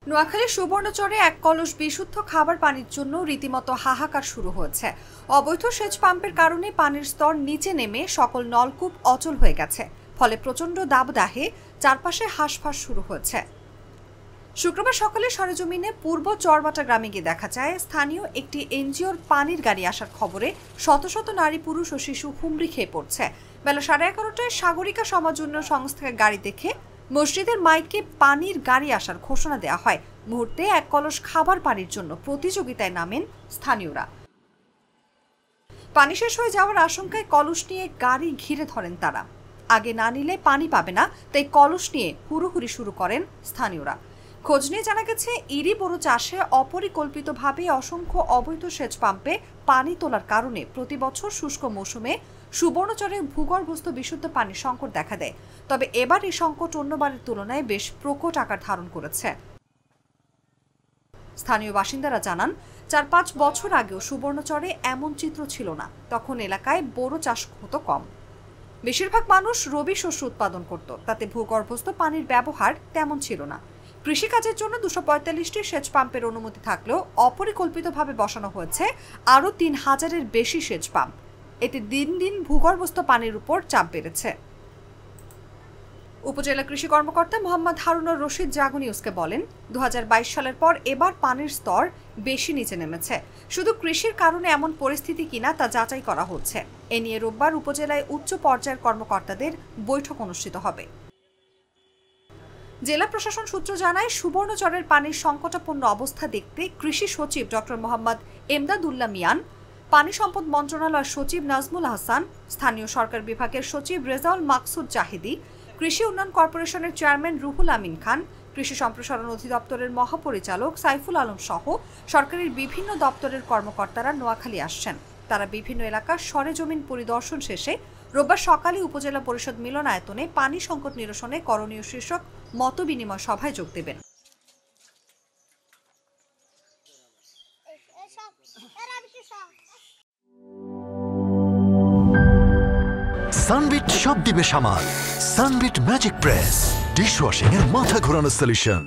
নোয়াখালীর সুবর্ণচরে এক কলস বিশুদ্ধ খাবার পানির জন্য রীতিমতো হাহাকার শুরু হয়েছে। অবৈধ সেচ পাম্পের কারণে পানির স্তর নিচে নেমে সকল নলকূপ অচল হয়ে গেছে। ফলে প্রচণ্ড দাবদাহে চারপাশে হাঁসফাঁস শুরু হয়েছে। শুক্রবার সকালে সরেজমিনে পূর্ব চরবাটা গ্রামে গিয়ে দেখা যায়, স্থানীয় একটি এনজিওর পানির গাড়ি আসার খবরে শত শত নারী, পুরুষ ও শিশু হুমড়ি খেয়ে পড়ছে। বেলা 11:30টায় সাগরিকা সমাজ উন্নয়ন সংস্থার গাড়ি দেখে মসজিদের মাইকে পানির গাড়ি আসার ঘোষণা দেওয়া হয়। মুহূর্তে এক কলস খাবার পানির জন্য প্রতিযোগিতায় নামেন স্থানীয়রা। পানি শেষ হয়ে যাওয়ার আশঙ্কায় কলস নিয়ে গাড়ি ঘিরে ধরেন তারা। আগে না নিলে পানি পাবে না, তাই কলস নিয়ে হুড়োহুড়ি শুরু করেন স্থানীয়রা। খোঁজ নিয়ে জানা গেছে, ইরি বড় চাষে অপরিকল্পিতভাবে অসংখ্য অবৈধ সেচ পাম্পে পানি তোলার কারণে প্রতি বছর শুষ্ক মৌসুমে সুবর্ণচরে ভূগর্ভস্থ বিশুদ্ধ পানির সংকট দেখা দেয়। তবে এবার এই সংকট অন্যবারের তুলনায় বেশ প্রকট আকার ধারণ করেছে। স্থানীয় বাসিন্দারা জানান, 4-5 বছর আগেও সুবর্ণচরে এমন চিত্র ছিল না। তখন এলাকায় বোরো চাষ হতো কম। বেশিরভাগ মানুষ রবি শস্য উৎপাদন করত, তাতে ভূগর্ভস্থ পানির ব্যবহার তেমন ছিল না। কৃষিকাজের জন্য 245টি সেচ পাম্পের অনুমতি থাকলেও অপরিকল্পিতভাবে বসানো হয়েছে আরও 3000-এর বেশি সেচ পাম্প। এতে দিন দিন ভূগর্ভস্থ পানির উপর চাপ বেড়েছে। উপজেলা কৃষি কর্মকর্তা মোহাম্মদ হারুনুর রশিদ জাগো নিউজকে বলেন, 2022 সালের পর এবার পানির স্তর বেশি নিচে নেমেছে। শুধু কৃষির কারণে এমন পরিস্থিতি কিনা তা যাচাই করা হচ্ছে। এ নিয়ে রোববার উপজেলায় উচ্চ পর্যায়ের কর্মকর্তাদের বৈঠক অনুষ্ঠিত হবে। জেলা প্রশাসন সূত্র জানায়, সুবর্ণচরের পানির সংকটাপন্ন অবস্থা দেখতে কৃষি সচিব ডক্টর মোহাম্মদ এমদাদুল্লাহ মিয়ান, পানি সম্পদ মন্ত্রণালয়ের সচিব নাজমুল হাসান, স্থানীয় সরকার বিভাগের সচিব রেজাউল মাকসুদ জাহিদি, কৃষি উন্নয়ন কর্পোরেশনের চেয়ারম্যান রুহুল আমিন খান, কৃষি সম্প্রসারণ অধিদপ্তরের মহাপরিচালক সাইফুল আলম সহ সরকারের বিভিন্ন দপ্তরের কর্মকর্তারা নোয়াখালী আসছেন। তারা বিভিন্ন এলাকার সরেজমিন পরিদর্শন শেষে রোববার সকালে উপজেলা পরিষদ মিলনায়তনে পানি সংকট নিরসনে করণীয় শীর্ষক মতবিনিময় সভায় যোগ দেবেন। সানবিট সব দিবে সামাল। সানবিট ম্যাজিক প্রেস ডিশওয়াশিং এর মাথা ঘোরানো সলিউশন।